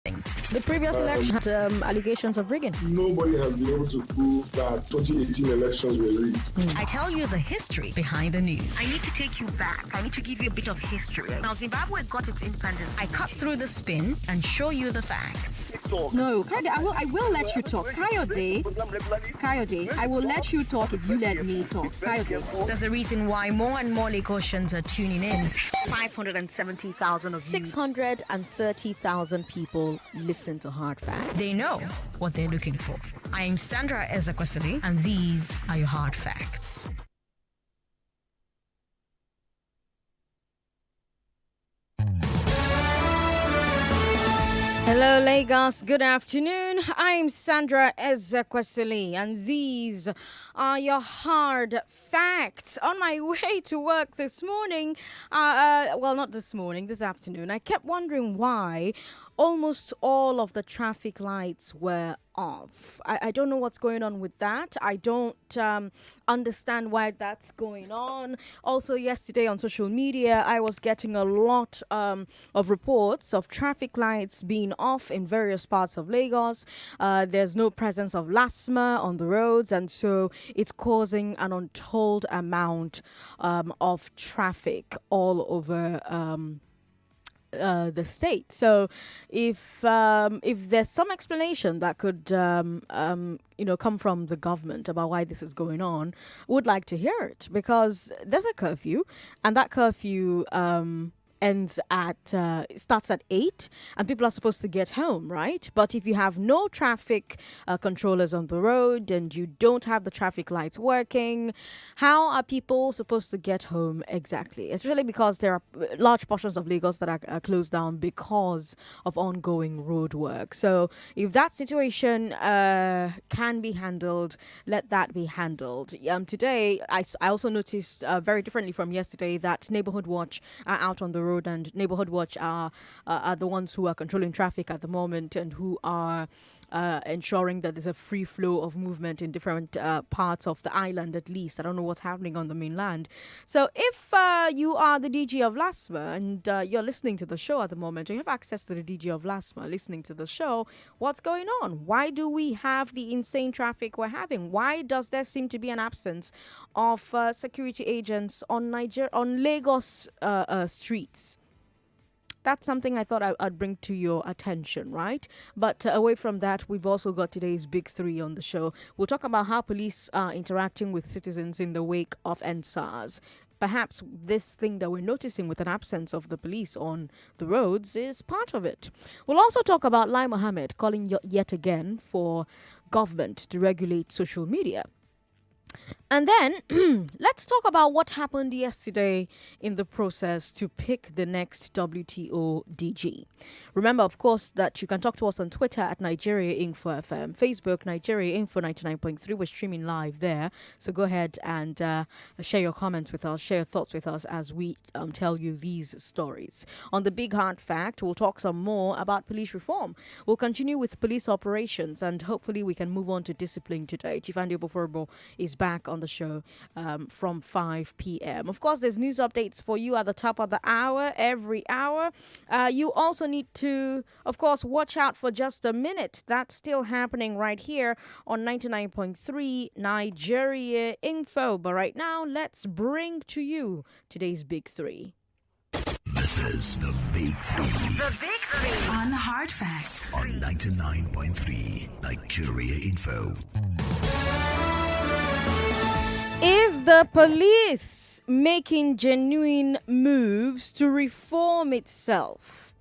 The previous election had allegations of rigging. Nobody has been able to prove that 2018 elections were rigged. I tell you the history behind the news. I need to take you back. I need to give you a bit of history. Now, Zimbabwe got its independence. I cut through the spin and show you the facts. No, I will let you talk. Kayode, I will let you talk if you let me talk. Kayode. There's a reason why more and more Lagosians are tuning in. 570,000 of 630,000 people listen to Hard Facts. They know what they're looking for. I'm Sandra Ezekwesili, and these are your Hard Facts. Hello, Lagos. Good afternoon. I'm Sandra Ezekwesili, and these are your hard facts. On my way to work this morning, well, not this morning, this afternoon, I kept wondering why almost all of the traffic lights were off. I don't know what's going on with that. I don't understand why that's going on. Also, yesterday on social media, I was getting a lot of reports of traffic lights being off in various parts of Lagos. There's no presence of LASMA on the roads, and so it's causing an untold amount of traffic all over the state. So if there's some explanation that could come from the government about why this is going on, would like to hear it, because there's a curfew, and that curfew starts at 8, and people are supposed to get home, right? But if you have no traffic controllers on the road and you don't have the traffic lights working, how are people supposed to get home exactly? Especially because there are large portions of Lagos that are closed down because of ongoing road work. So if that situation can be handled, let that be handled. Today, I also noticed very differently from yesterday that Neighborhood Watch are out on the road, and Neighborhood Watch are the ones who are controlling traffic at the moment and who are ensuring that there's a free flow of movement in different parts of the island, at least. I don't know what's happening on the mainland. So if you are the DG of LASMA and you're listening to the show at the moment, or you have access to the DG of LASMA listening to the show, what's going on? Why do we have the insane traffic we're having? Why does there seem to be an absence of security agents on Lagos streets? That's something I thought I'd bring to your attention, right? But away from that, we've also got today's Big Three on the show. We'll talk about how police are interacting with citizens in the wake of EndSARS. Perhaps this thing that we're noticing with an absence of the police on the roads is part of it. We'll also talk about Lai Mohammed calling yet again for government to regulate social media. And then let's talk about what happened yesterday in the process to pick the next WTO DG. Remember, of course, that you can talk to us on Twitter at Nigeria Info FM, Facebook Nigeria Info 99.3. We're streaming live there. So go ahead and share your comments with us, share your thoughts with us as we tell you these stories. On the Big Hard Fact, we'll talk some more about police reform. We'll continue with police operations, and hopefully we can move on to discipline today. Chief Andy Oboforbo is back on the show from 5 p.m. Of course, there's news updates for you at the top of the hour, every hour. You also need to, of course, watch out for Just a Minute. That's still happening right here on 99.3 Nigeria Info. But right now, let's bring to you today's Big Three. This is the Big Three. The Big Three on Hard Facts on 99.3 Nigeria Info. Is the police making genuine moves to reform itself?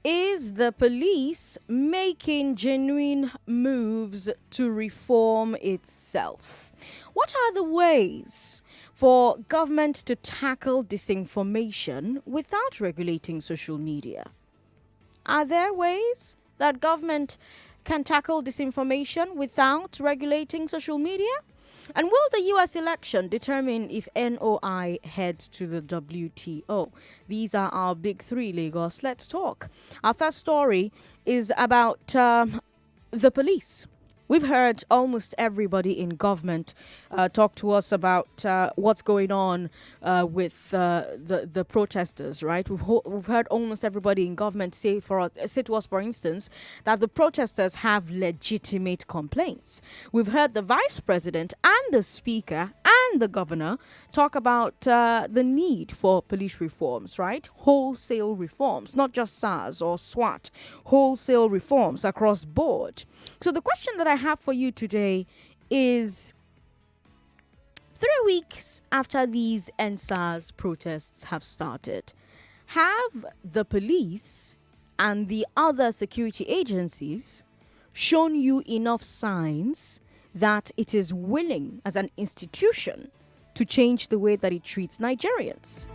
Is the police making genuine moves to reform itself? What are the ways for government to tackle disinformation without regulating social media? Are there ways that government can tackle disinformation without regulating social media? And will the U.S. election determine if NOI heads to the WTO? These are our Big Three, Lagos. Let's talk. Our first story is about the police. We've heard almost everybody in government talk to us about what's going on with the protesters, right? We've heard almost everybody in government say to us, for instance, that the protesters have legitimate complaints. We've heard the vice president and the speaker and the governor talk about the need for police reforms, right? Wholesale reforms, not just SARS or SWAT, wholesale reforms across board. So the question that I have for you today is, 3 weeks after these EndSARS protests have started, have the police and the other security agencies shown you enough signs that it is willing as an institution to change the way that it treats Nigerians?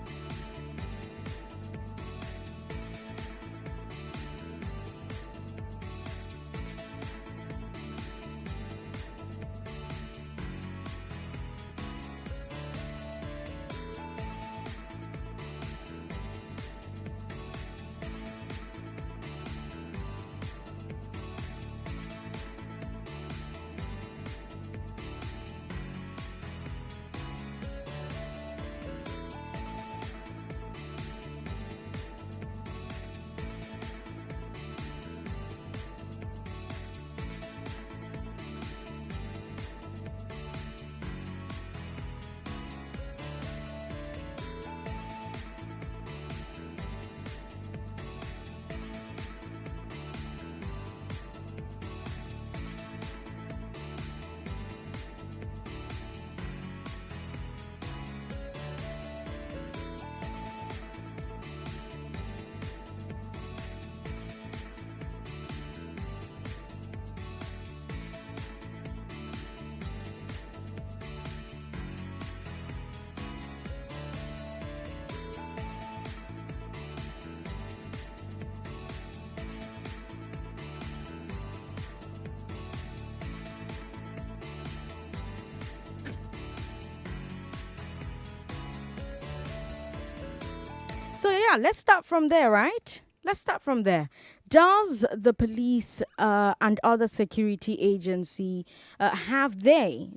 So yeah, let's start from there, right? Let's start from there. Does the police and other security agency, have they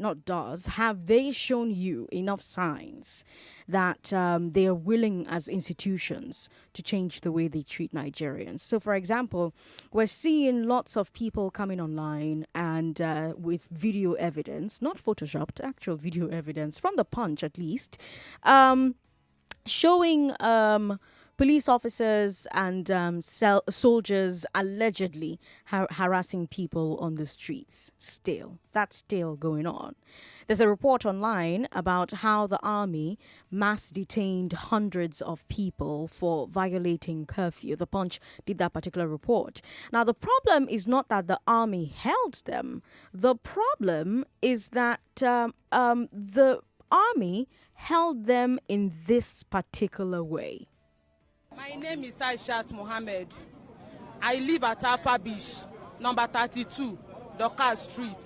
shown you enough signs that they are willing as institutions to change the way they treat Nigerians? So, for example, we're seeing lots of people coming online and with video evidence, not photoshopped, actual video evidence from the Punch at least, showing police officers and soldiers allegedly harassing people on the streets. That's still going on. There's a report online about how the army mass detained hundreds of people for violating curfew. The Punch did that particular report. Now, the problem is not that the army held them. The problem is that the army held them in this particular way. My name is Aishat Mohammed. I live at Alpha Beach, number 32, Dokar Street.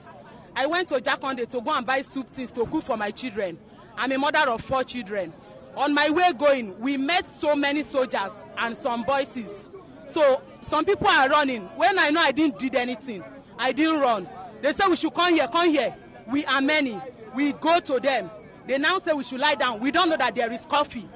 I went to Jakonde to go and buy soup things to cook for my children. I'm a mother of 4 children. On my way going, we met so many soldiers and some voices. So some people are running. When I know I didn't do anything, I didn't run. They say we should come here. We are many. We go to them. They now say we should lie down. We don't know that there is coffee.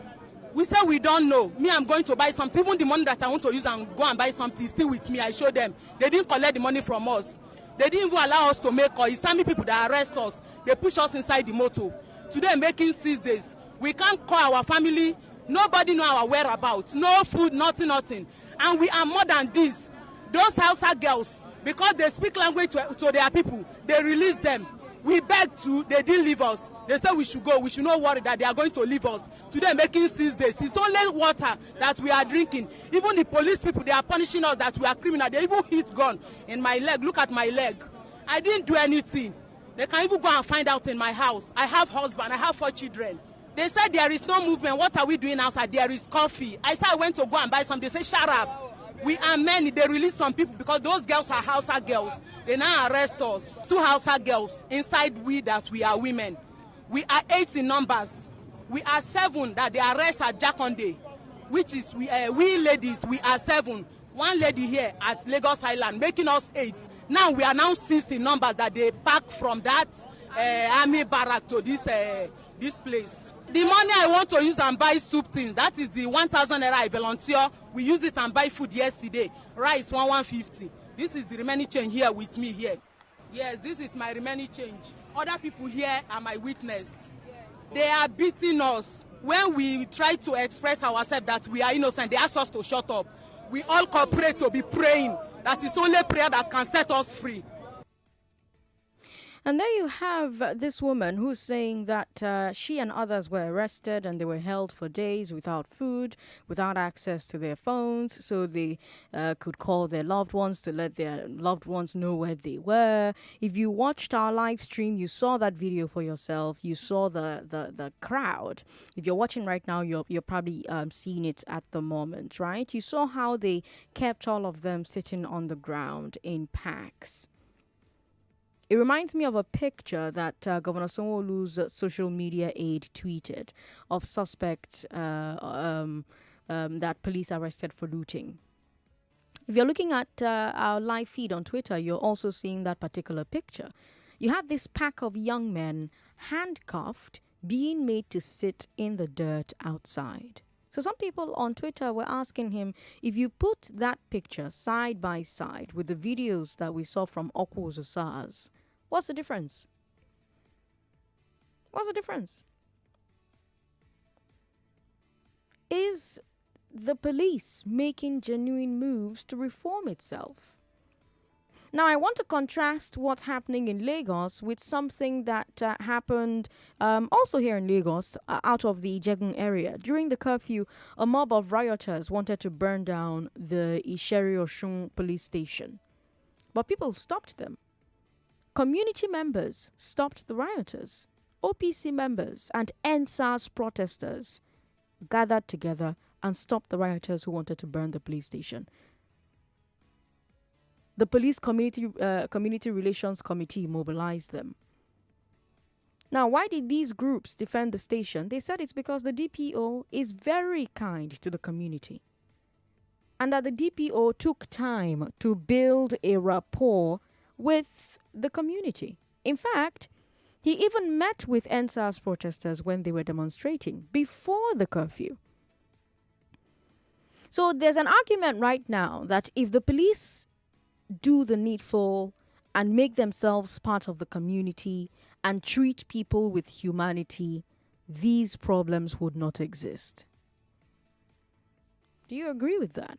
We say we don't know. Me, I'm going to buy something. Even the money that I want to use and go and buy something is still with me. I show them. They didn't collect the money from us. They didn't even allow us to make call. Islamic people that arrest us, they push us inside the motor. Today, making 6 days. We can't call our family. Nobody know our whereabouts. No food, nothing. And we are more than this. Those Hausa girls, because they speak language to their people, they release them. We begged to, they didn't leave us. They said we should go. We should not worry that they are going to leave us. Today, making 6 days. It's only water that we are drinking. Even the police people, they are punishing us that we are criminal. They even hit gun in my leg. Look at my leg. I didn't do anything. They can even go and find out in my house. I have husband. I have 4 children. They said there is no movement. What are we doing outside? There is coffee. I said I went to go and buy some. They say shut up. We are many. They release some people because those girls are Hausa girls. They now arrest us. 2 Hausa girls inside we that we are women. We are 8 in numbers. We are 7 that they arrest at Jakonde, which is we ladies. We are 7. 1 lady here at Lagos Island, making us 8. Now we are now seeing the numbers that they pack from that army barrack to this place. The money I want to use and buy soup things, that is the 1,000 naira I volunteer. We use it and buy food yesterday. Rice 150. This is the remaining change here with me here. Yes, this is my remaining change. Other people here are my witness. They are beating us. When we try to express ourselves that we are innocent, they ask us to shut up. We all cooperate to be praying. That is only prayer that can set us free. And there you have this woman who's saying that she and others were arrested and they were held for days without food, without access to their phones, so they could call their loved ones to let their loved ones know where they were. If you watched our live stream, you saw that video for yourself. You saw the crowd. If you're watching right now, you're probably seeing it at the moment, right? You saw how they kept all of them sitting on the ground in packs. It reminds me of a picture that Governor Sanwo-Olu's social media aide tweeted of suspects that police arrested for looting. If you're looking at our live feed on Twitter, you're also seeing that particular picture. You had this pack of young men handcuffed, being made to sit in the dirt outside. So some people on Twitter were asking him, if you put that picture side by side with the videos that we saw from Okwo's SARS, what's the difference? What's the difference? Is the police making genuine moves to reform itself? Now, I want to contrast what's happening in Lagos with something that happened also here in Lagos, out of the Ijegun area. During the curfew, a mob of rioters wanted to burn down the Isheri-Osun police station. But people stopped them. Community members stopped the rioters. OPC members and EndSARS protesters gathered together and stopped the rioters who wanted to burn the police station. The police community relations committee mobilized them. Now, why did these groups defend the station? They said it's because the DPO is very kind to the community, and that the DPO took time to build a rapport with the community. In fact, he even met with EndSARS protesters when they were demonstrating before the curfew. So there's an argument right now that if the police do the needful and make themselves part of the community and treat people with humanity, these problems would not exist. Do you agree with that?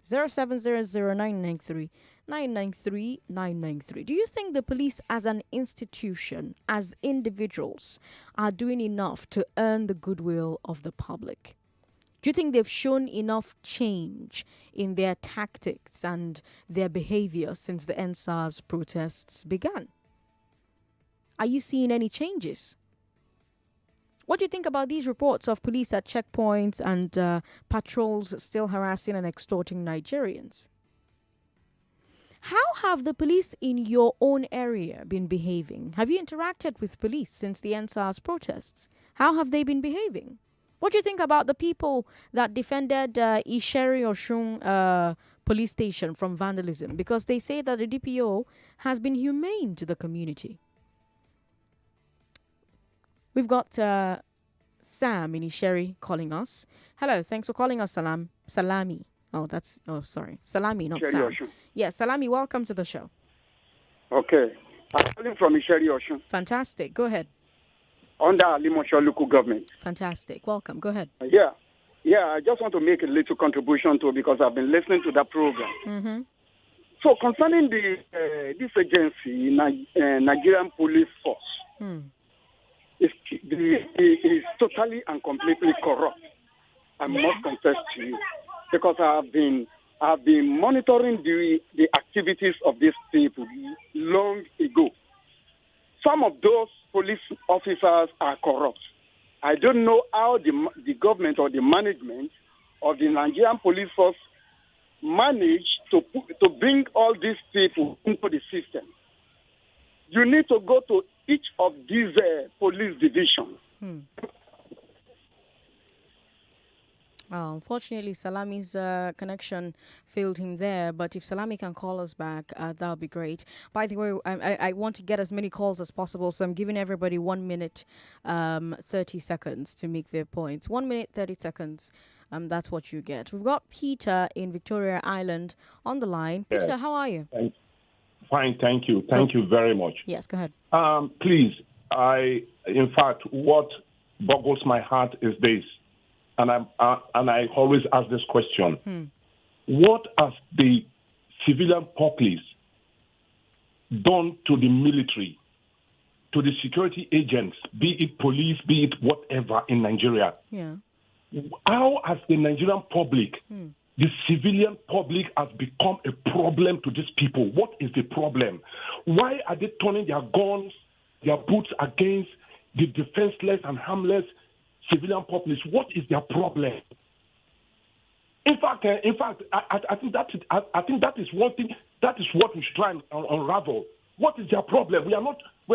0700-993-993-993. Do you think the police as an institution, as individuals, are doing enough to earn the goodwill of the public? Do you think they've shown enough change in their tactics and their behavior since the EndSARS protests began? Are you seeing any changes? What do you think about these reports of police at checkpoints and patrols still harassing and extorting Nigerians? How have the police in your own area been behaving? Have you interacted with police since the EndSARS protests? How have they been behaving? What do you think about the people that defended Isheri-Osun police station from vandalism? Because they say that the DPO has been humane to the community. We've got Sam in Isheri calling us. Hello, thanks for calling us, Salami. Salami, not Sam. Isheri-Osun. Yeah, Salami, welcome to the show. Okay. I'm calling from Isheri-Osun. Fantastic. Go ahead. Under Limosho local government. Fantastic. Welcome. Go ahead. Yeah, I just want to make a little contribution to it because I've been listening to that program. Mm-hmm. So concerning this agency, Nigerian Police Force, is totally and completely corrupt. I must confess to you, because I've been monitoring the activities of these people long ago. Some of those police officers are corrupt. I don't know how the government or the management of the Nigerian Police Force managed to bring all these people into the system. You need to go to each of these police divisions. Well, unfortunately, Salami's connection failed him there. But if Salami can call us back, that would be great. By the way, I want to get as many calls as possible, so I'm giving everybody 1 minute, 30 seconds to make their points. 1 minute, 30 seconds. That's what you get. We've got Peter in Victoria Island on the line. Peter, Yes. how are you? Fine, thank you. Thank you very much. Yes, go ahead. Please, in fact, what boggles my heart is this, and I always ask this question: What has the civilian populace done to the military, to the security agents, be it police, be it whatever in Nigeria? Yeah. How has the Nigerian public, the civilian public, has become a problem to these people? What is the problem? Why are they turning their guns, their boots against the defenseless and harmless civilian populace? What is their problem? In fact, I think that is one thing. That is what we should try and unravel. What is their problem? We're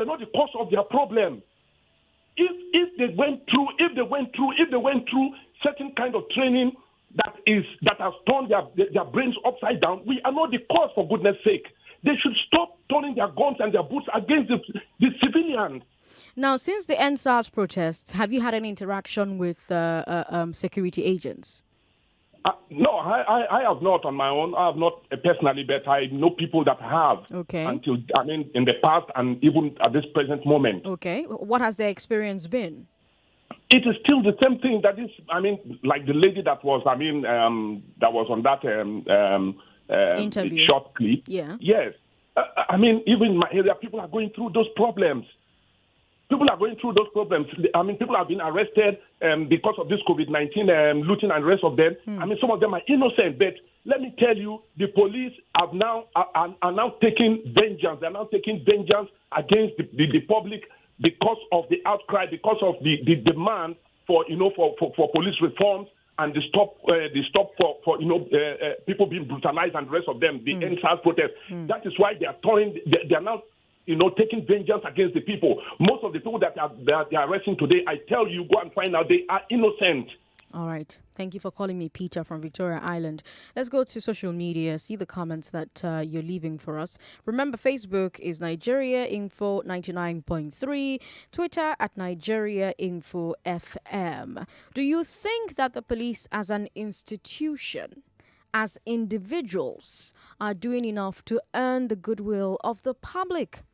not the cause of their problem. If they went through certain kind of training that has turned their brains upside down, we are not the cause, for goodness sake. They should stop turning their guns and their boots against the civilians. Now, since the EndSARS protests, have you had any interaction with security agents? No, I have not on my own. I have not personally, but I know people that have. Okay. In the past and even at this present moment. Okay. What has their experience been? It is still the same thing. That is, like the lady that was, that was on that interview, short clip. Yeah. Yes. Even in my area, people are going through those problems. People are going through those problems. People have been arrested because of this COVID-19 looting and the rest of them. Some of them are innocent, but let me tell you, the police are now taking vengeance. They're now taking vengeance against the public because of the outcry, because of the demand for police reforms and the stop for people being brutalized and the rest of them. The EndSARS protest. That is why they are now taking vengeance against the people. Most of the people that they are arresting today, I tell you, go and find out, they are innocent. All right. Thank you for calling me Peter from Victoria Island. Let's go to social media, see the comments that you're leaving for us. Remember, Facebook is Nigeria Info 99.3, Twitter at Nigeria Info FM. Do you think that the police as an institution, as individuals, are doing enough to earn the goodwill of the public?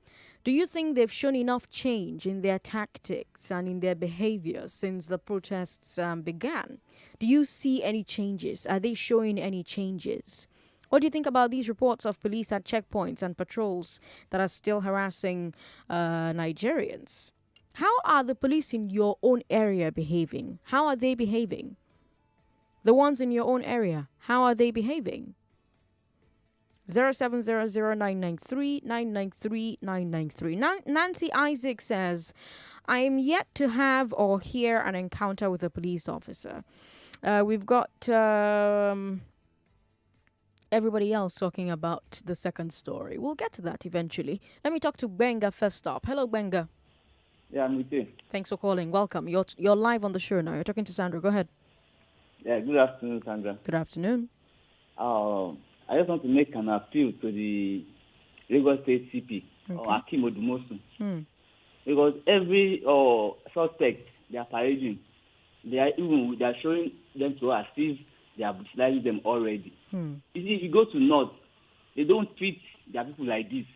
Do you think they've shown enough change in their tactics and in their behavior since the protests began? Do you see any changes? Are they showing any changes? What do you think about these reports of police at checkpoints and patrols that are still harassing Nigerians? How are the police in your own area behaving? How are they behaving? The ones in your own area, how are they behaving? 0700-993-993-993. Nancy Isaac says, I am yet to have or hear an encounter with a police officer. We've got everybody else talking about the second story. We'll get to that eventually. Let me talk to Benga first up. Hello, Benga. Yeah, I'm with you. Thanks for calling. Welcome. You're live on the show now. You're talking to Sandra. Go ahead. Yeah, good afternoon, Sandra. Good afternoon. I just want to make an appeal to the Lagos State CP, Akim Odumosu. Because every suspect they are parading, they are showing them to us as if they are brutalizing them already. You see, if you go to North, they don't treat their people like this.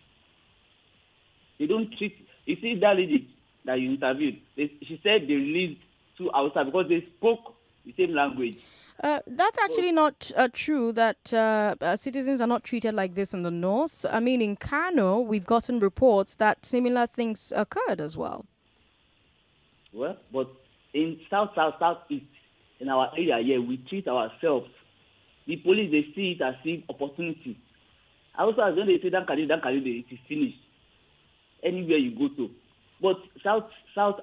They don't treat. You see that lady that you interviewed, she said they released 2 outside because they spoke the same language. That's actually not true that citizens are not treated like this in the north. In Kano, we've gotten reports that similar things occurred as well. Well, but in southeast, in our area here, we treat ourselves. The police, they see it as an opportunity. Also, as when they say, it is finished. Anywhere you go to. But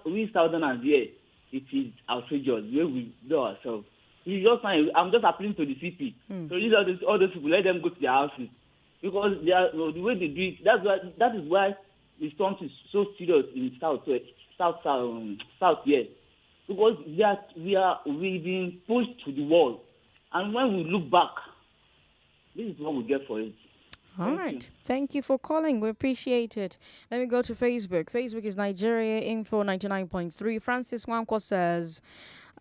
we southerners here, it is outrageous, where we do ourselves. I'm just appealing to the CP. So these are all those people, let them go to their houses. Because they are, the way they do it, that is why the storm is so serious in south here. because we've been pushed to the wall, and when we look back, this is what we get for it. All right. Thank you for calling. We appreciate it. Let me go to Facebook. Facebook is Nigeria Info 99.3. Francis Wankwo says,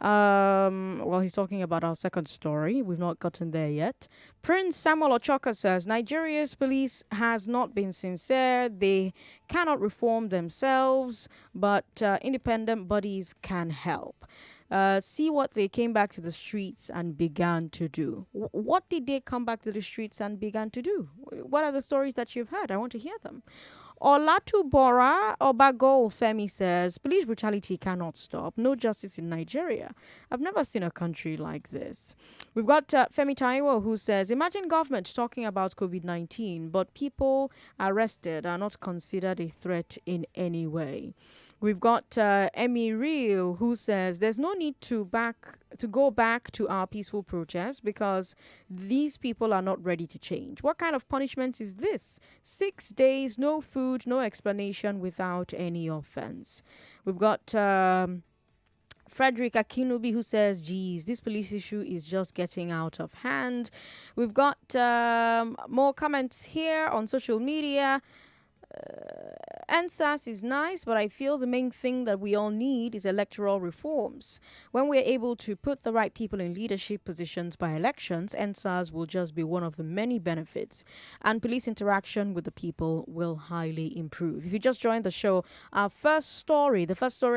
well, he's talking about our second story. We've not gotten there yet. Prince Samuel Ochoka says, Nigeria's police has not been sincere. They cannot reform themselves, but independent bodies can help. See what they came back to the streets and began to do. What did they come back to the streets and began to do? What are the stories that you've heard? I want to hear them. Olatubora Obagol Femi says, police brutality cannot stop. No justice in Nigeria. I've never seen a country like this. We've got Femi Taiwo who says, imagine government talking about COVID-19, but people arrested are not considered a threat in any way. We've got Emmy Real who says there's no need to go back to our peaceful protest because these people are not ready to change. What kind of punishment is this? 6 days, no food, no explanation without any offense. We've got Frederick Akinubi who says, geez, this police issue is just getting out of hand. We've got more comments here on social media. EndSARS is nice, but I feel the main thing that we all need is electoral reforms. When we're able to put the right people in leadership positions by elections, EndSARS will just be one of the many benefits, and police interaction with the people will highly improve. If you just joined the show, the first story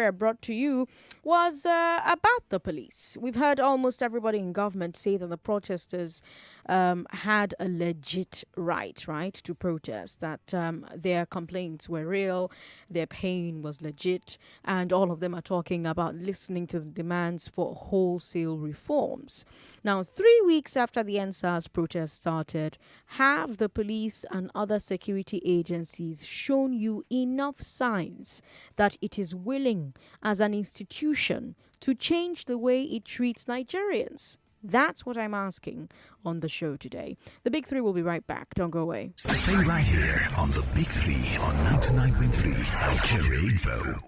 I brought to you was about the police. We've heard almost everybody in government say that the protesters had a legit right to protest, that their complaints were real, their pain was legit, and all of them are talking about listening to the demands for wholesale reforms. Now, 3 weeks after the EndSARS protest started, have the police and other security agencies shown you enough signs that it is willing as an institution to change the way it treats Nigerians? That's what I'm asking on the show today. The Big Three will be right back. Don't go away. Stay right here on the Big Three on 99.3 Nigeria Info.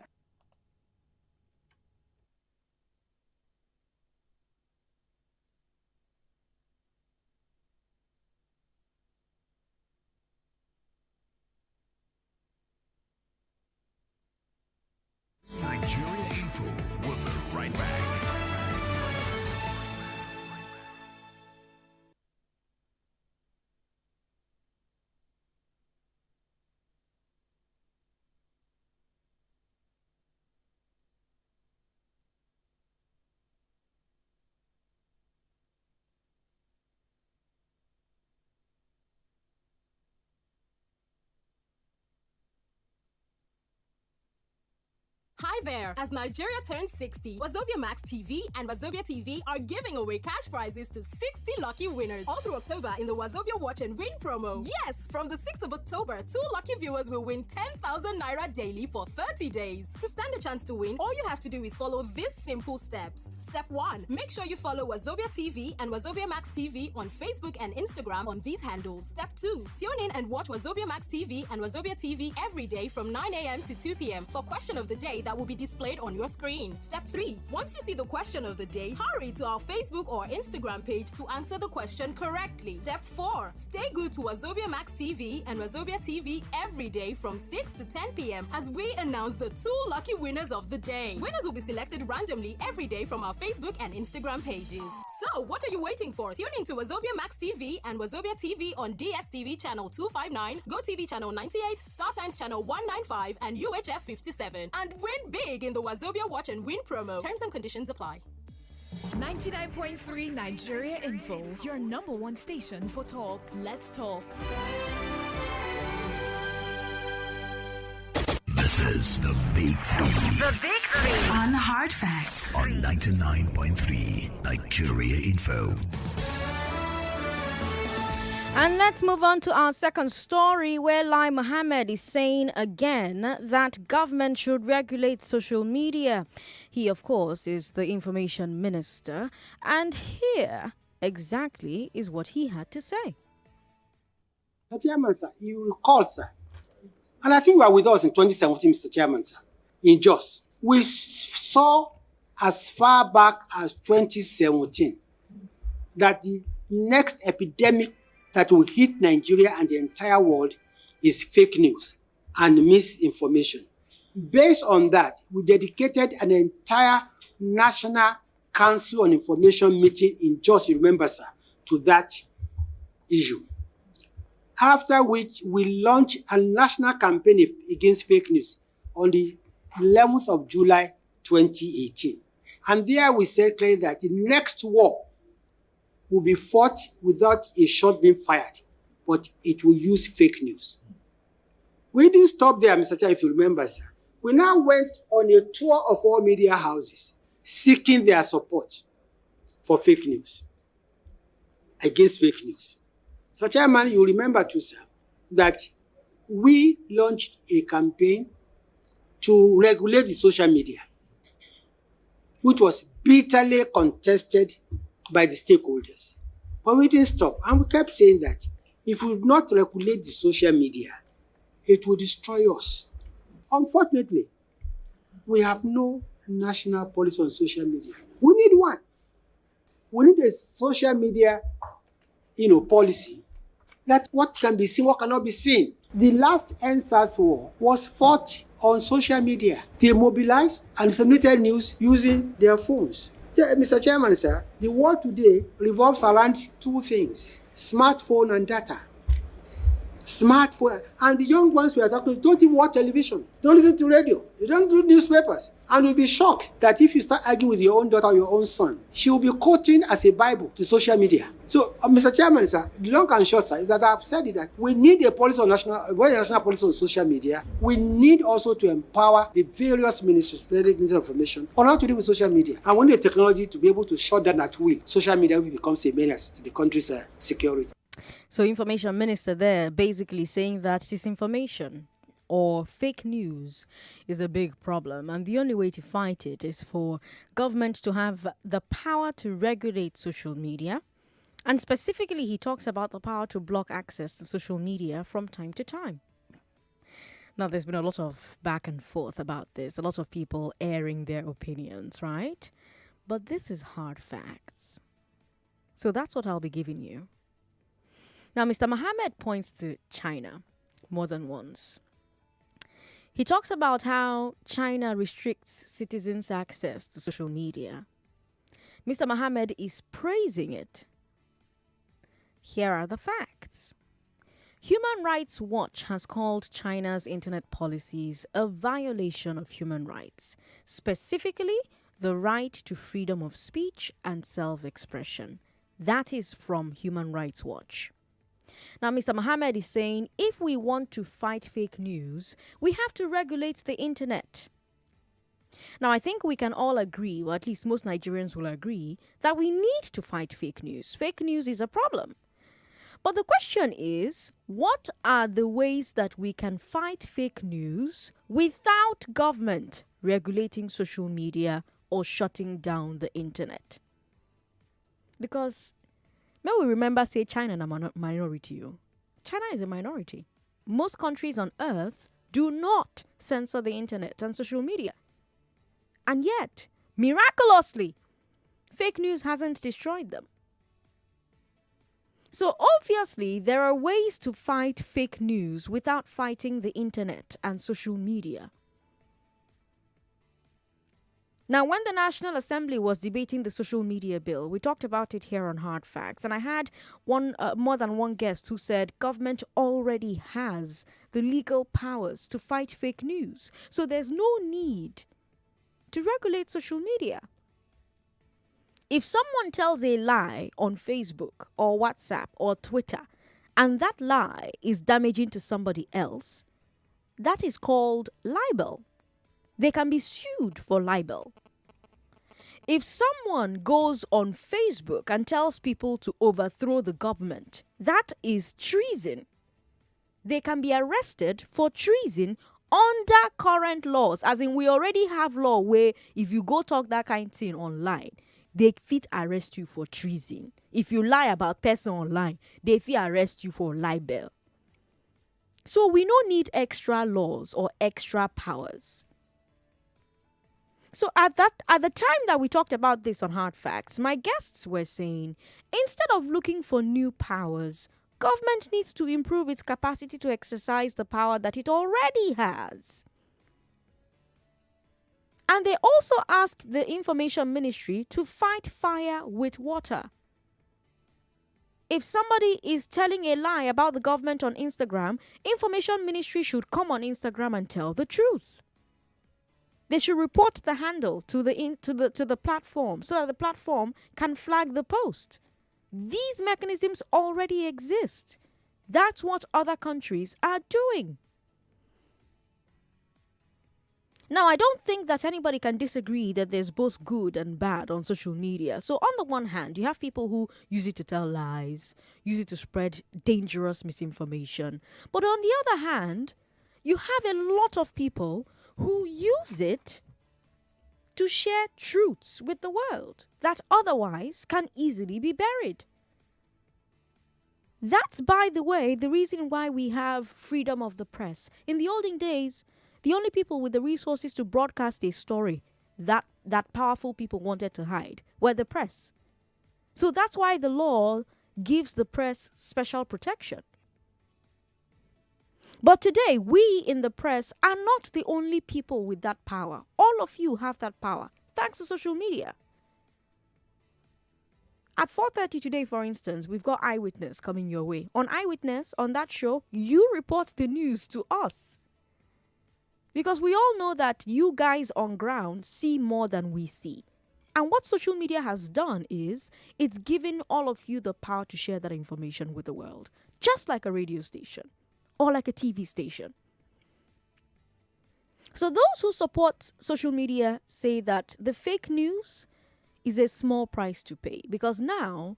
Nigeria Info. We'll be right back. Hi there! As Nigeria turns 60, Wazobia Max TV and Wazobia TV are giving away cash prizes to 60 lucky winners all through October in the Wazobia Watch and Win promo. Yes! From the 6th of October, 2 lucky viewers will win 10,000 Naira daily for 30 days. To stand a chance to win, all you have to do is follow these simple steps. Step 1. Make sure you follow Wazobia TV and Wazobia Max TV on Facebook and Instagram on these handles. Step 2. Tune in and watch Wazobia Max TV and Wazobia TV every day from 9 a.m. to 2 p.m. for Question of the Day that will be displayed on your screen. Step 3. Once you see the question of the day, hurry to our Facebook or Instagram page to answer the question correctly. Step 4. Stay glued to Wazobia Max TV and Wazobia TV every day from 6 to 10 p.m. as we announce the 2 lucky winners of the day. Winners will be selected randomly every day from our Facebook and Instagram pages. So, what are you waiting for? Tune in to Wazobia Max TV and Wazobia TV on DSTV channel 259, GoTV channel 98, StarTimes channel 195, and UHF 57, and win big in the Wazobia Watch and Win promo. Terms and conditions apply. 99.3 Nigeria Info, your number one station for talk. Let's talk. This is the Big Three. The Big Three. On Hard Facts. On 99.3 Nigeria Info. And let's move on to our second story, where Lai Mohammed is saying again that government should regulate social media. He, of course, is the information minister. And here exactly is what he had to say. Mr. Chairman, sir, you recall, sir, and I think you were with us in 2017, Mr. Chairman, sir, in Jos. We saw as far back as 2017 that the next epidemic that will hit Nigeria and the entire world is fake news and misinformation. Based on that, we dedicated an entire National Council on Information meeting in Jos, you remember, sir, to that issue. After which we launched a national campaign against fake news on the 11th of July 2018. And there we said clearly that the next war will be fought without a shot being fired, but it will use fake news. We didn't stop there, Mr. Chair, if you remember, sir. We now went on a tour of all media houses seeking their support for fake news, against fake news. So, Chairman, you remember too, sir, that we launched a campaign to regulate the social media, which was bitterly contested by the stakeholders. But we didn't stop, and we kept saying that if we do not regulate the social media, it will destroy us. Unfortunately, we have no national policy on social media. We need one. We need a social media, policy that what can be seen, what cannot be seen. The last EndSARS war was fought on social media. They mobilized and disseminated news using their phones. Mr. Chairman, sir, the world today revolves around two things: smartphone and data. Smartphone, and the young ones we are talking to don't even watch television, don't listen to radio, they don't read newspapers. And you'll be shocked that if you start arguing with your own daughter or your own son, she will be quoting as a Bible to social media. So, Mr. Chairman, sir, the long and short, sir, is that I've said is that we need a policy on national policy on social media. We need also to empower the various ministries of information on how to deal with social media. And we need the technology to be able to shut down at will social media will become a menace to the country's security. So, Information Minister there basically saying that disinformation or fake news is a big problem, and the only way to fight it is for government to have the power to regulate social media. And specifically, he talks about the power to block access to social media from time to time. Now, there's been a lot of back and forth about this, a lot of people airing their opinions, right? But this is hard facts. So that's what I'll be giving you. Now, Mr. Mohammed points to China more than once. He talks about how China restricts citizens' access to social media. Mr. Mohammed is praising it. Here are the facts. Human Rights Watch has called China's internet policies a violation of human rights, specifically the right to freedom of speech and self-expression. That is from Human Rights Watch. Now, Mr. Mohammed is saying if we want to fight fake news, we have to regulate the internet. Now, I think we can all agree, or at least most Nigerians will agree, that we need to fight fake news. Fake news is a problem. But the question is, what are the ways that we can fight fake news without government regulating social media or shutting down the internet? Because may we remember, say, China is a minority. China is a minority. Most countries on earth do not censor the internet and social media. And yet, miraculously, fake news hasn't destroyed them. So obviously, there are ways to fight fake news without fighting the internet and social media. Now, when the National Assembly was debating the social media bill, we talked about it here on Hard Facts, and I had more than one guest who said government already has the legal powers to fight fake news, so there's no need to regulate social media. If someone tells a lie on Facebook or WhatsApp or Twitter, and that lie is damaging to somebody else, that is called libel. They can be sued for libel. If someone goes on Facebook and tells people to overthrow the government, that is treason. They can be arrested for treason under current laws. As in, we already have law where if you go talk that kind of thing online, they fit arrest you for treason. If you lie about person online, they fit arrest you for libel. So we don't need extra laws or extra powers. So at the time that we talked about this on Hard Facts, my guests were saying, instead of looking for new powers, government needs to improve its capacity to exercise the power that it already has. And they also asked the Information Ministry to fight fire with water. If somebody is telling a lie about the government on Instagram, Information Ministry should come on Instagram and tell the truth. They should report the handle to the platform so that the platform can flag the post. These mechanisms already exist. That's what other countries are doing. Now, I don't think that anybody can disagree that there's both good and bad on social media. So on the one hand, you have people who use it to tell lies, use it to spread dangerous misinformation. But on the other hand, you have a lot of people who use it to share truths with the world that otherwise can easily be buried. That's, by the way, the reason why we have freedom of the press. In the olden days, the only people with the resources to broadcast a story that powerful people wanted to hide were the press. So that's why the law gives the press special protection. But today, we in the press are not the only people with that power. All of you have that power, thanks to social media. At 4:30 today, for instance, we've got Eyewitness coming your way. On Eyewitness, on that show, you report the news to us. Because we all know that you guys on ground see more than we see. And what social media has done is it's given all of you the power to share that information with the world. Just like a radio station or like a TV station. So those who support social media say that the fake news is a small price to pay. Because now,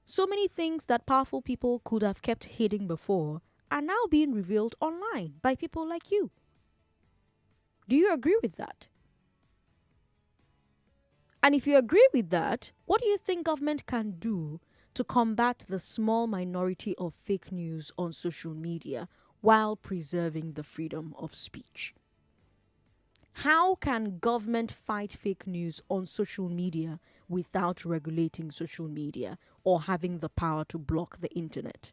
so many things that powerful people could have kept hidden before are now being revealed online by people like you. Do you agree with that? And if you agree with that, what do you think government can do to combat the small minority of fake news on social media while preserving the freedom of speech? How can government fight fake news on social media without regulating social media or having the power to block the internet?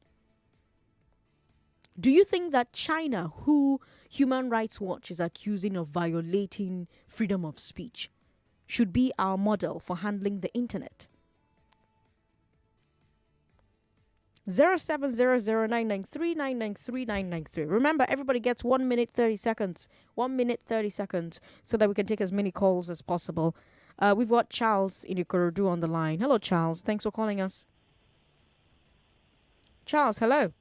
Do you think that China, who Human Rights Watch is accusing of violating freedom of speech, should be our model for handling the internet? 0700993993. Remember, everybody gets 1 minute 30 seconds. 1 minute 30 seconds so that we can take as many calls as possible. We've got Charles in Ikorodu on the line. Hello, Charles. Thanks for calling us. Charles, hello.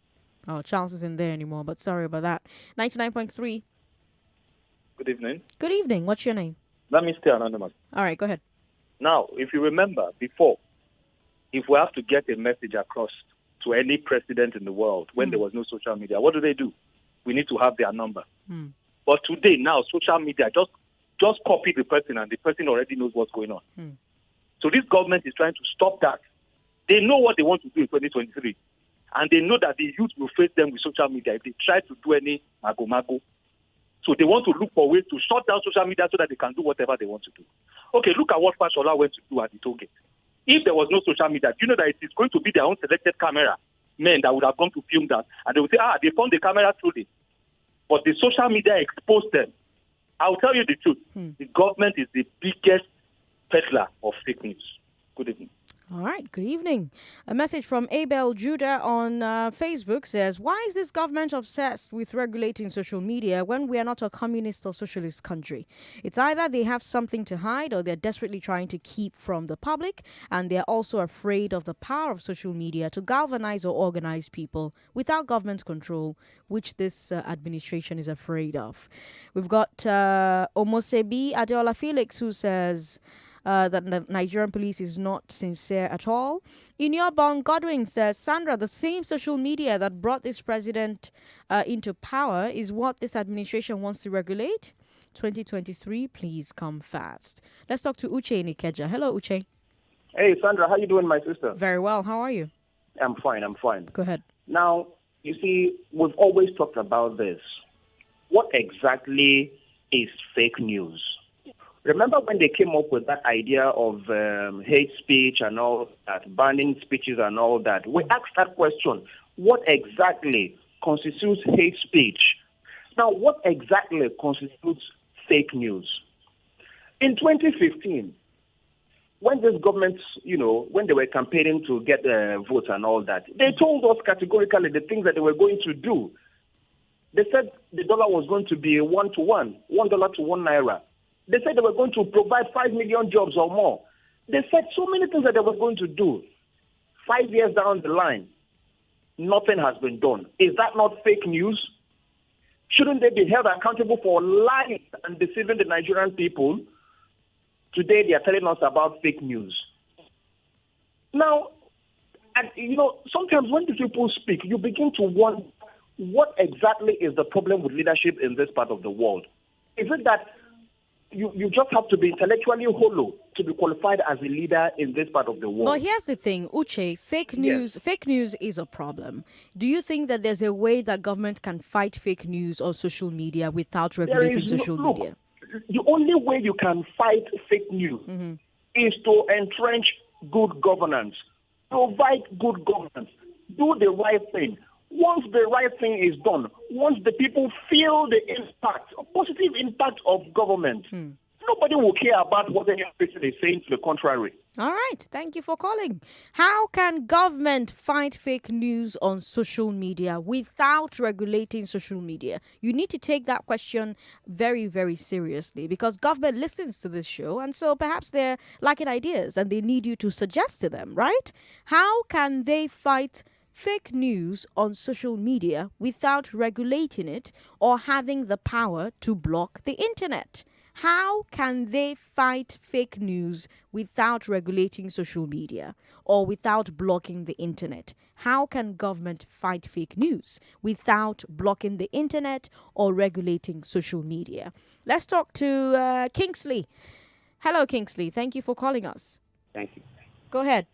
Oh, Charles isn't there anymore, but sorry about that. 99.3. Good evening. Good evening. What's your name? Let me stay anonymous. All right, go ahead. Now, if you remember before, if we have to get a message across to any president in the world when there was no social media, what do? We need to have their number. But today, now, social media, just copy the person and the person already knows what's going on. So this government is trying to stop that. They know what they want to do in 2023. And they know that the youth will face them with social media if they try to do any mago. So they want to look for ways to shut down social media so that they can do whatever they want to do. Okay, look at what Fashola went to do at the toll gate. If there was no social media, do you know that it is going to be their own selected camera men that would have gone to film that? And they would say, they found the camera through this. But the social media exposed them. I'll tell you the truth. The government is the biggest peddler of fake news. Good evening. All right, good evening. A message from Abel Judah on Facebook says, why is this government obsessed with regulating social media when we are not a communist or socialist country? It's either they have something to hide or they're desperately trying to keep from the public, and they're also afraid of the power of social media to galvanize or organize people without government control, which this administration is afraid of. We've got Omosebi Adeola Felix, who says that the Nigerian police is not sincere at all. Inyobong Godwin says, Sandra, the same social media that brought this president into power is what this administration wants to regulate. 2023, please come fast. Let's talk to Uche in Ikeja. Hello, Uche. Hey, Sandra, how you doing, my sister? Very well. How are you? I'm fine. Go ahead. Now, you see, we've always talked about this. What exactly is fake news? Remember when they came up with that idea of hate speech and all that, banning speeches and all that? We asked that question: what exactly constitutes hate speech? Now, what exactly constitutes fake news? In 2015, when this government, when they were campaigning to get votes and all that, they told us categorically the things that they were going to do. They said the dollar was going to be 1-to-1, $1 to 1 naira. They said they were going to provide 5 million jobs or more. They said so many things that they were going to do. 5 years down the line, nothing has been done. Is that not fake news? Shouldn't they be held accountable for lying and deceiving the Nigerian people? Today they are telling us about fake news. Now, sometimes when the people speak, you begin to wonder what exactly is the problem with leadership in this part of the world. Is it that you just have to be intellectually hollow to be qualified as a leader in this part of the world? But here's the thing, Uche, fake news is a problem. Do you think that there's a way that government can fight fake news on social media without regulating social media? The only way you can fight fake news is to entrench good governance, provide good governance, do the right thing. Once the right thing is done, once the people feel the impact, a positive impact of government, nobody will care about what any person is saying to the contrary. All right. Thank you for calling. How can government fight fake news on social media without regulating social media? You need to take that question very, very seriously because government listens to this show and so perhaps they're lacking ideas and they need you to suggest to them, right? How can they fight fake news on social media without regulating it or having the power to block the internet? How can they fight fake news without regulating social media or without blocking the internet? How can government fight fake news without blocking the internet or regulating social media? Let's talk to Kingsley. Hello, Kingsley. Thank you for calling us. Thank you. Go ahead.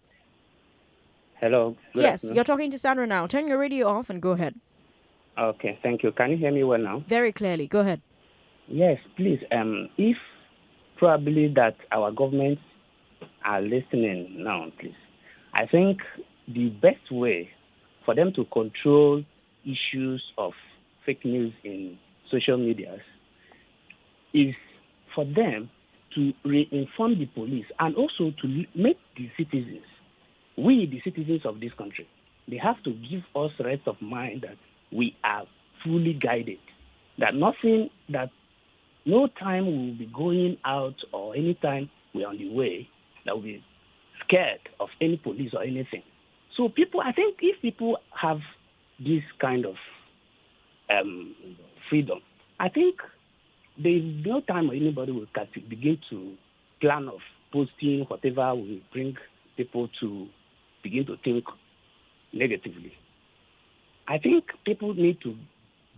Hello. Good yes, afternoon. You're talking to Sandra now. Turn your radio off and go ahead. Okay, thank you. Can you hear me well now? Very clearly. Go ahead. Yes, please. If probably that our governments are listening now, please. I think the best way for them to control issues of fake news in social media is for them to re-inform the police and also to make the citizens, we the citizens of this country, they have to give us rest of mind that we are fully guided, that no time we will be going out or any time we're on the way that we'll be scared of any police or anything. So I think if people have this kind of freedom, I think there's no time anybody will begin to plan of posting whatever will bring people to begin to think negatively. I think people need to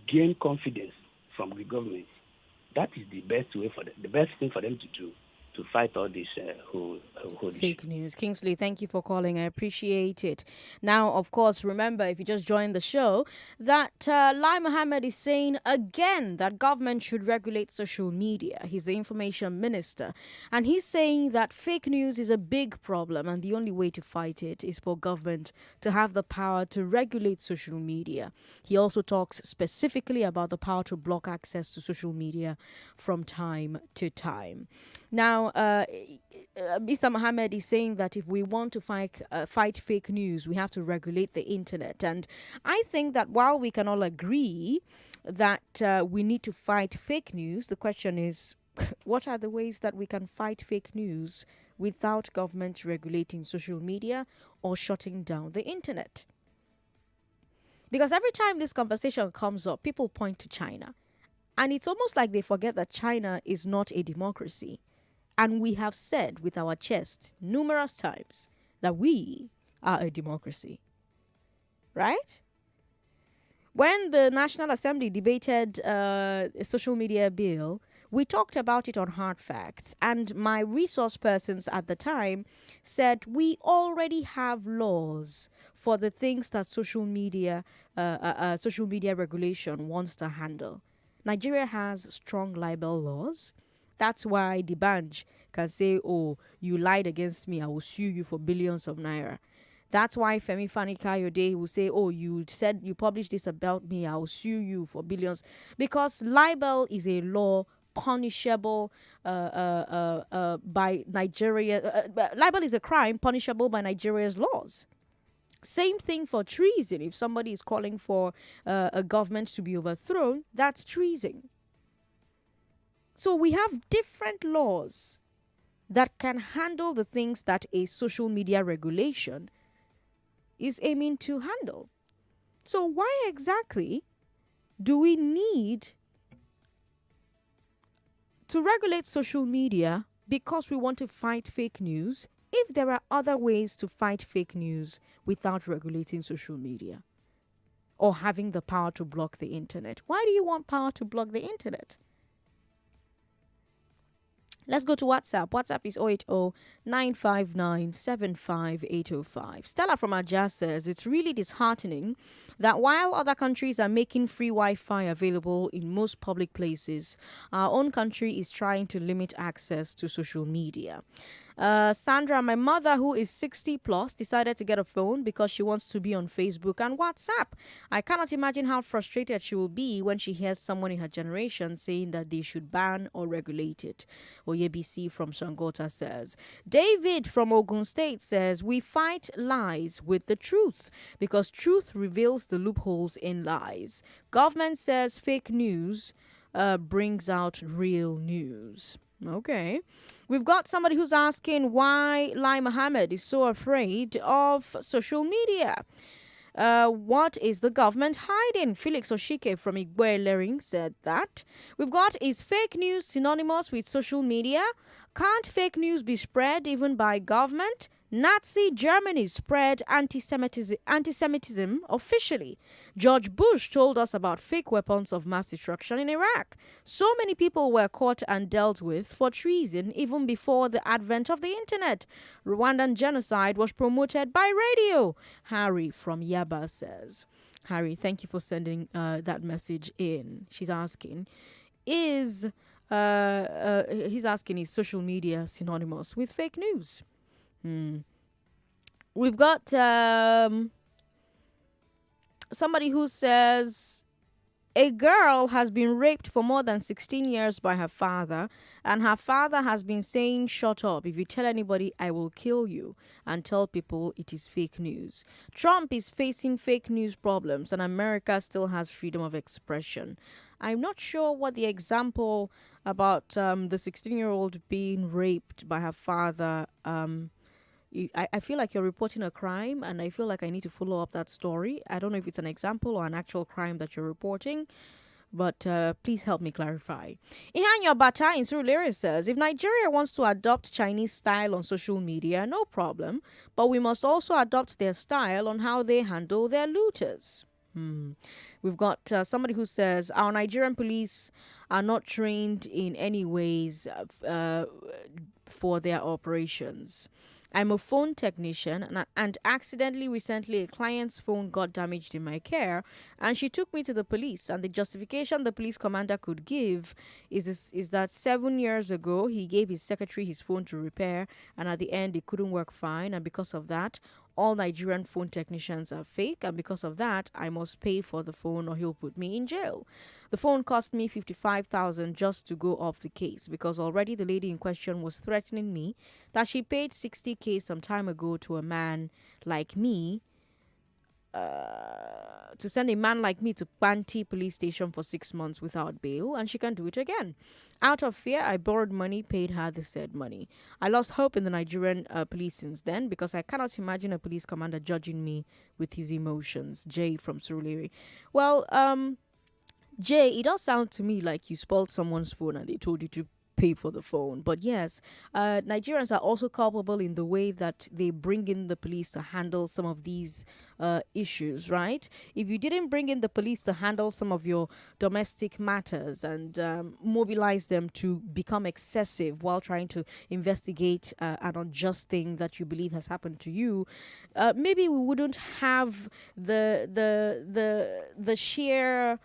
gain confidence from the government. That is the best way for them, the best thing for them to do to fight all this whole fake news. Kingsley, thank you for calling. I appreciate it. Now, of course, remember, if you just joined the show, that Lai Mohammed is saying again that government should regulate social media. He's the information minister. And he's saying that fake news is a big problem and the only way to fight it is for government to have the power to regulate social media. He also talks specifically about the power to block access to social media from time to time. Now, Mr. Mohammed is saying that if we want to fight fake news, we have to regulate the internet. And I think that while we can all agree that we need to fight fake news, the question is, what are the ways that we can fight fake news without government regulating social media or shutting down the internet? Because every time this conversation comes up, people point to China. And it's almost like they forget that China is not a democracy. And we have said with our chest numerous times that we are a democracy. Right? When the National Assembly debated a social media bill, we talked about it on Hard Facts. And my resource persons at the time said we already have laws for the things that social media regulation wants to handle. Nigeria has strong libel laws That's why the Banj can say, oh, you lied against me, I will sue you for billions of naira. That's why Femi Fani Kayode will say, oh, you said you published this about me, I'll sue you for billions. Because libel is a law punishable by Nigeria. Libel is a crime punishable by Nigeria's laws. Same thing for treason. If somebody is calling for a government to be overthrown, that's treason. So we have different laws that can handle the things that a social media regulation is aiming to handle. So why exactly do we need to regulate social media because we want to fight fake news if there are other ways to fight fake news without regulating social media or having the power to block the internet? Why do you want power to block the internet? Let's go to WhatsApp. WhatsApp is 080-959-75805. Stella from Ajah says, it's really disheartening that while other countries are making free Wi-Fi available in most public places, our own country is trying to limit access to social media. Sandra, my mother, who is 60 plus, decided to get a phone because she wants to be on Facebook and WhatsApp. I cannot imagine how frustrated she will be when she hears someone in her generation saying that they should ban or regulate it. Oyebisi from Sangota says. David from Ogun State says, we fight lies with the truth because truth reveals the loopholes in lies. Government says fake news brings out real news. Okay. We've got somebody who's asking why Lai Mohammed is so afraid of social media. What is the government hiding? Felix Oshike from Igwe Lering said that. We've got, is fake news synonymous with social media? Can't fake news be spread even by government? Nazi Germany spread anti-Semitism officially. George Bush told us about fake weapons of mass destruction in Iraq. So many people were caught and dealt with for treason even before the advent of the internet. Rwandan genocide was promoted by radio. Harry from Yaba says. Harry, thank you for sending that message in. She's asking, he's asking, is social media synonymous with fake news? We've got somebody who says a girl has been raped for more than 16 years by her father, and her father has been saying, shut up, if you tell anybody I will kill you, and tell people it is fake news. Trump is facing fake news problems and America still has freedom of expression. I'm not sure what the example about the 16-year-old being raped by her father I feel like you're reporting a crime, and I feel like I need to follow up that story. I don't know if it's an example or an actual crime that you're reporting, but please help me clarify. Ihanyo Bata in Surulere says, if Nigeria wants to adopt Chinese style on social media, no problem, but we must also adopt their style on how they handle their looters. We've got somebody who says, our Nigerian police are not trained in any ways for their operations. I'm a phone technician, and accidentally recently a client's phone got damaged in my care, and she took me to the police, and the justification the police commander could give is that 7 years ago he gave his secretary his phone to repair, and at the end it couldn't work fine, and because of that all Nigerian phone technicians are fake, and because of that I must pay for the phone or he'll put me in jail. The phone cost me 55,000 just to go off the case, because already the lady in question was threatening me that she paid 60K some time ago to a man like me, to send a man like me to Panti police station for 6 months without bail, and she can do it again. Out of fear, I borrowed money, paid her the said money. I lost hope in the Nigerian police since then, because I cannot imagine a police commander judging me with his emotions. Jay from Surulere. Well, Jay, it does sound to me like you spoiled someone's phone and they told you to pay for the phone. But yes, Nigerians are also culpable in the way that they bring in the police to handle some of these issues, right? If you didn't bring in the police to handle some of your domestic matters and mobilize them to become excessive while trying to investigate an unjust thing that you believe has happened to you, maybe we wouldn't have the sheer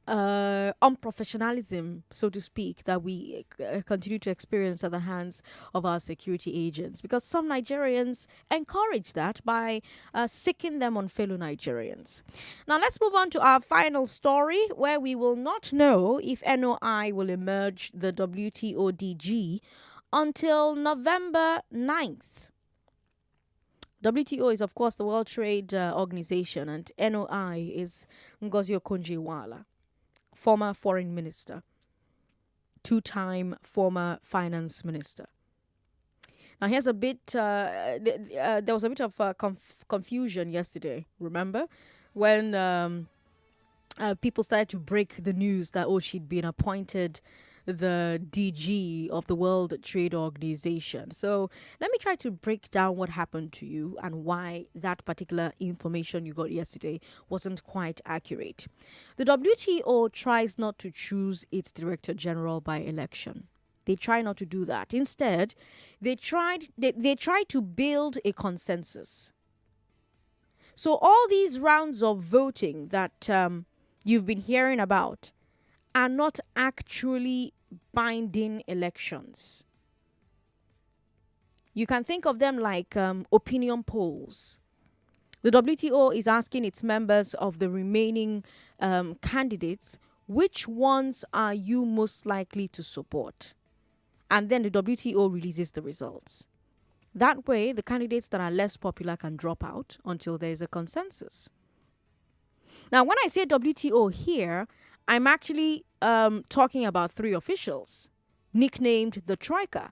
unprofessionalism, so to speak, that we continue to experience at the hands of our security agents, because some Nigerians encourage that by sicking them on fellow Nigerians. Now, let's move on to our final story, where we will not know if NOI will emerge the WTO DG until November 9th. WTO is, of course, the World Trade Organization, and NOI is Ngozi Okonjo-Iweala, former foreign minister, two-time former finance minister. Now, here's a bit, there was a bit of confusion yesterday, remember? When people started to break the news that, she'd been appointed the DG of the World Trade Organization. So let me try to break down what happened to you and why that particular information you got yesterday wasn't quite accurate. The WTO tries not to choose its Director General by election. They try not to do that. Instead, they try to build a consensus. So all these rounds of voting that you've been hearing about are not actually binding elections. You can think of them like opinion polls. The WTO is asking its members of the remaining candidates, which ones are you most likely to support? And then the WTO releases the results. That way, the candidates that are less popular can drop out until there is a consensus. Now, when I say WTO here, I'm actually talking about three officials, nicknamed the Troika.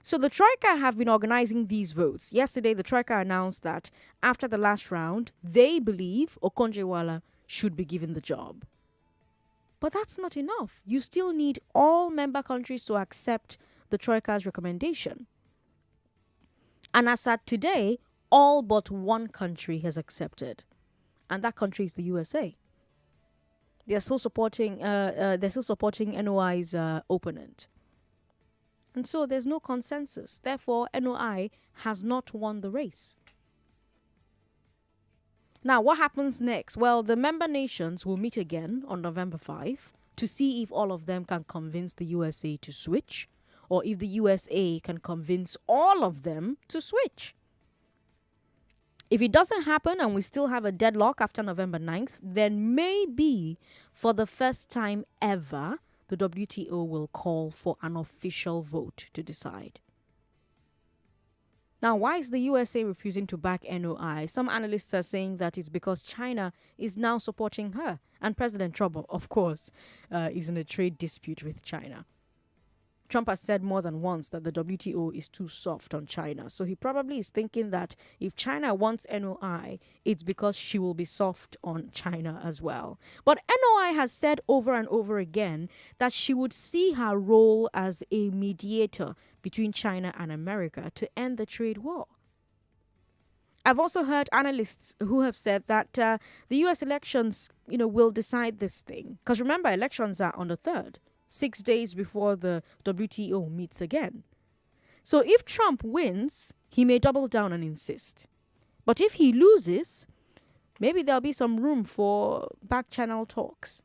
So the Troika have been organizing these votes. Yesterday, the Troika announced that after the last round, they believe Okonjo-Iweala should be given the job. But that's not enough. You still need all member countries to accept the Troika's recommendation. And as at today, all but one country has accepted. And that country is the USA. They're still supporting NOI's opponent. And so there's no consensus. Therefore, NOI has not won the race. Now, what happens next? Well, the member nations will meet again on November 5 to see if all of them can convince the USA to switch, or if the USA can convince all of them to switch. If it doesn't happen and we still have a deadlock after November 9th, then maybe for the first time ever, the WTO will call for an official vote to decide. Now, why is the USA refusing to back NOI? Some analysts are saying that it's because China is now supporting her. And President Trump, of course, is in a trade dispute with China. Trump has said more than once that the WTO is too soft on China. So he probably is thinking that if China wants NOI, it's because she will be soft on China as well. But NOI has said over and over again that she would see her role as a mediator between China and America to end the trade war. I've also heard analysts who have said that the US elections, will decide this thing. Because remember, elections are on the 3rd. 6 days before the WTO meets again. So if Trump wins, he may double down and insist. But if he loses, maybe there'll be some room for back-channel talks.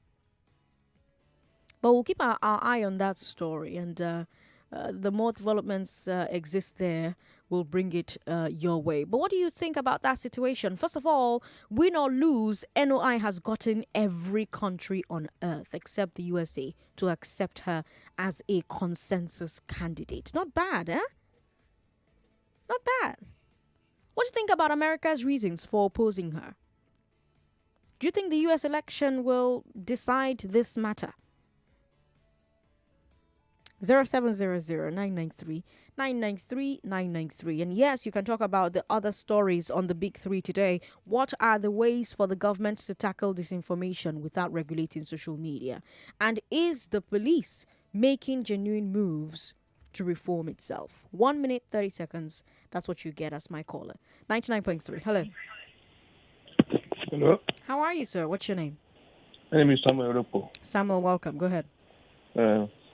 But we'll keep our eye on that story, and the more developments exist there, we'll bring it your way. But what do you think about that situation? First of all, win or lose, NOI has gotten every country on earth except the USA to accept her as a consensus candidate. Not bad, eh? Not bad. What do you think about America's reasons for opposing her? Do you think the US election will decide this matter? 0700-993-993-993. And yes, you can talk about the other stories on the Big Three today. What are the ways for the government to tackle disinformation without regulating social media? And is the police making genuine moves to reform itself? 1 minute, 30 seconds. That's what you get as my caller. 99.3. Hello. Hello. How are you, sir? What's your name? My name is Samuel Ropo. Samuel, welcome. Go ahead.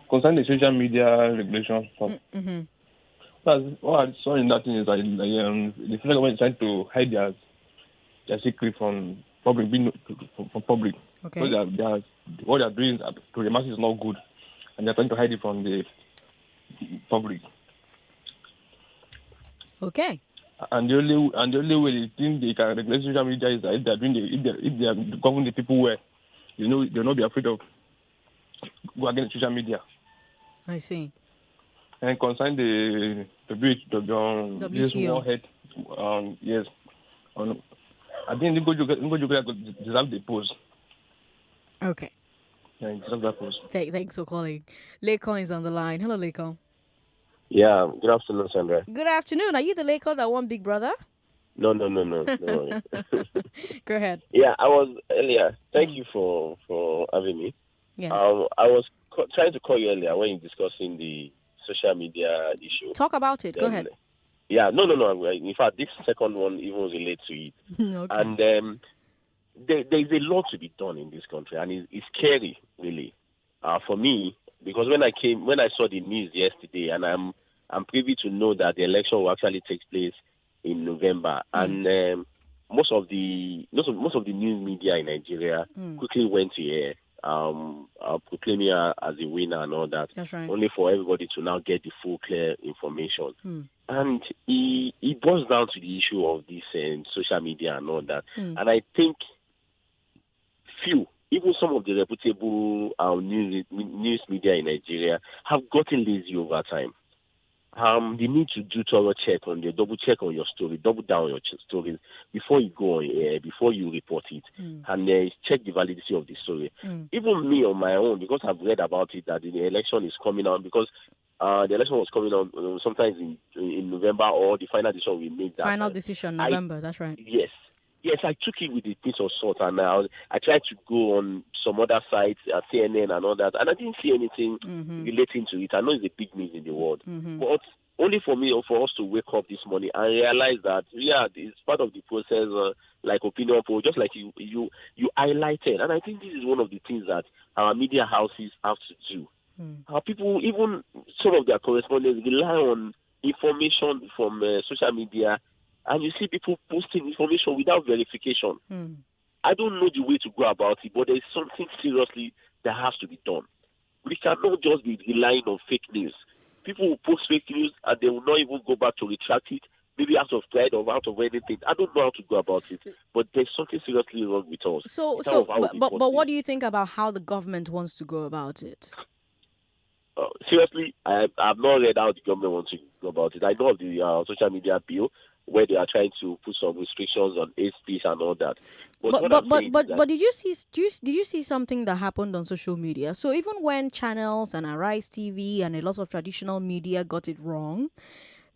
Concerning the social media regulation stuff. What I saw in that thing is that the federal government is trying to hide their secret from public, from public. Okay. Because what they are doing to the masses is not good, and they're trying to hide it from the public. Okay. And the only way they think they can regulate social media is that if they are governing the people well, they'll not be afraid of go against social media. I see. And concern the WTO. This warhead, yes. I think Ngo deserve the post. Okay. Yeah, deserve that post. Thanks for calling. Lekon is on the line. Hello, Lekon. Yeah, good afternoon, Sandra. Good afternoon. Are you the Lekon that won Big Brother? No. No worries. Go ahead. Yeah, I was earlier. Thank you for having me. Yes. I was trying to call you earlier when you're discussing the social media issue. Talk about it. Go ahead. Yeah, no. In fact, this second one even relates to it. Okay. And there's a lot to be done in this country, and it's scary, really, for me, because when I saw the news yesterday, and I'm privy to know that the election will actually take place in November, and most of the news media in Nigeria quickly went to air, proclaiming her as a winner and all that. That's right. Only for everybody to now get the full, clear information. And it boils down to the issue of this social media and all that. And I think even some of the reputable news media in Nigeria have gotten lazy over time. They need to do thorough check on double check on your story, double down on your stories before you go on air, before you report it, and check the validity of the story. Even me on my own, because I've read about it, that the election is coming out, because the election was coming out sometimes in November, or the final decision we made. Final decision, November, that's right. Yes, I took it with a pinch of salt, and I tried to go on some other sites, CNN and all that, and I didn't see anything relating to it. I know it's a big news in the world, but only for me or for us to wake up this morning and realize that, it's part of the process, like opinion poll, just like you highlighted. And I think this is one of the things that our media houses have to do. Our people, even some of their correspondents, rely on information from social media, and you see people posting information without verification. I don't know the way to go about it, but there's something seriously that has to be done. We cannot just be relying on fake news. People will post fake news and they will not even go back to retract it, maybe out of pride or out of anything. I don't know how to go about it, but there's something seriously wrong with us. But what do you think about how the government wants to go about it? Seriously, I've not read how the government wants to go about it. I know of the social media bill, where they are trying to put some restrictions on hate speech and all that. But did you see something that happened on social media? So even when channels and Arise TV and a lot of traditional media got it wrong,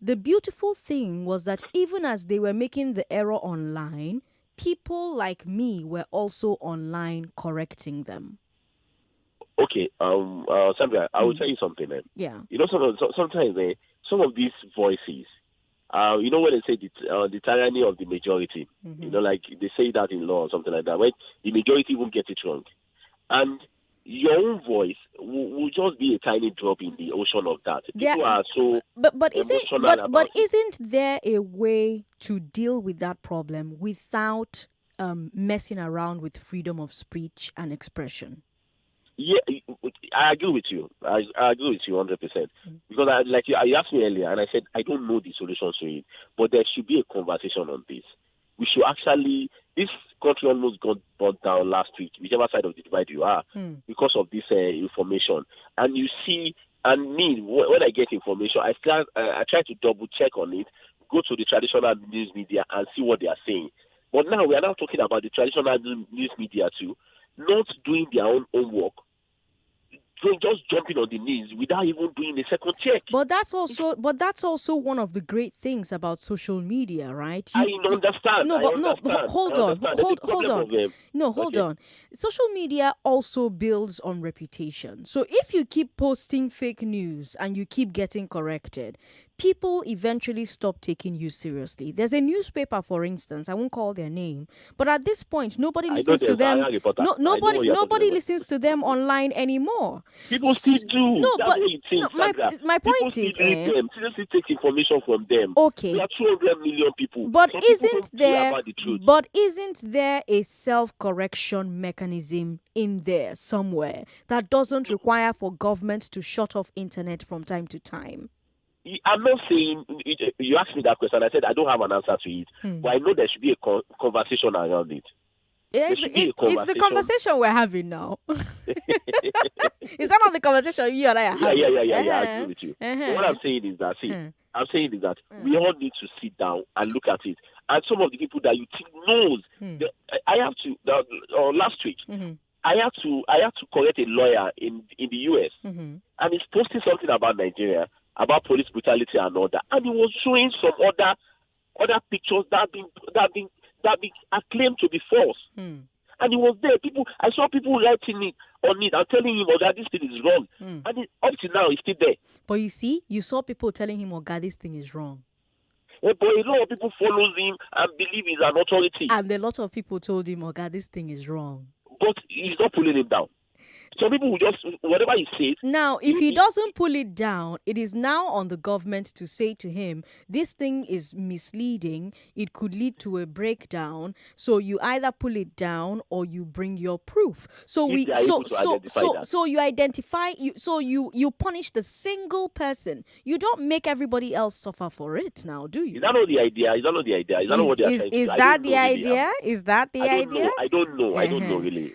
the beautiful thing was that even as they were making the error online, people like me were also online correcting them. Okay, Sandra, I will tell you something, man. Yeah. Sometimes some of these voices, when they say the tyranny of the majority, like they say that in law or something like that, when the majority won't get it wrong. And your own voice will just be a tiny drop in the ocean of that. People are so isn't there a way to deal with that problem without messing around with freedom of speech and expression? Yeah, I agree with you. I agree with you 100%. Because you asked me earlier, and I said I don't know the solutions to it, but there should be a conversation on this. We should this country almost got burnt down last week, whichever side of the divide you are, because of this information. And you see, and me, when I get information, I try to double check on it, go to the traditional news media and see what they are saying. But now we are now talking about the traditional news media too, not doing their own homework. Just jumping on the knees without even doing a second check. But that's also one of the great things about social media, right? I understand. Hold on. Social media also builds on reputation. So if you keep posting fake news and you keep getting corrected, people eventually stop taking you seriously. There's a newspaper, for instance, I won't call their name, but at this point, nobody listens to them. Nobody listens to them online anymore. People still do. No, That's but what it is, my people point still is, read them. People still take information from them. Okay. There are 200 million people. But Some people isn't don't care there? about the truth. But isn't there a self-correction mechanism in there somewhere that doesn't require for government to shut off internet from time to time? I'm not saying you asked me that question. I said I don't have an answer to it, but I know there should be a conversation around it. It's the conversation we're having now. Is that not the conversation you and I are having? Yeah. I agree with you. But what I'm saying is that, we all need to sit down and look at it. And some of the people that you think knows, last week, I had to correct a lawyer in the US, and he's posting something about Nigeria, about police brutality and all that, and he was showing some other pictures that have been acclaimed to be false. And he was there. I saw people writing on it and telling him that this thing is wrong. And up to now, it's still there. But you see, you saw people telling him, God, this thing is wrong. Yeah, but a lot of people follow him and believe he's an authority. And a lot of people told him, God, this thing is wrong. But he's not pulling him down. Some people will just, whatever he says. Now, if he doesn't pull it down, it is now on the government to say to him, this thing is misleading. It could lead to a breakdown. So you either pull it down or you bring your proof. So you identify, you punish the single person. You don't make everybody else suffer for it now, do you? Is that not the idea? Is that not the idea? Is that not what they are saying? Is that the idea? Is that the idea? I don't know. I don't know really.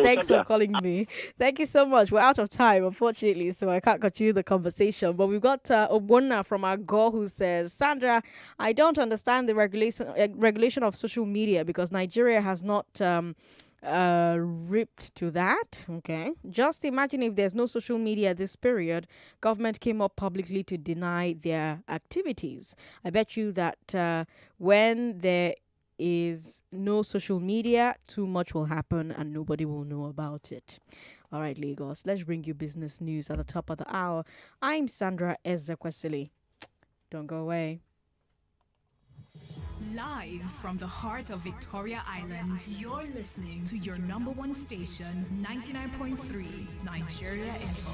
Thanks for calling me. Thank you so much. We're out of time, unfortunately, so I can't continue the conversation. But we've got Obona from Agor who says, Sandra, I don't understand the regulation of social media because Nigeria has not ripped to that. Okay. Just imagine if there's no social media this period, government came up publicly to deny their activities. I bet you that when there is no social media, too much will happen and nobody will know about it. All right, Lagos, let's bring you business news at the top of the hour. I'm Sandra Ezekwesili. Don't go away. Live from the heart of Victoria Island, you're listening to your number one station, 99.3 Nigeria Info.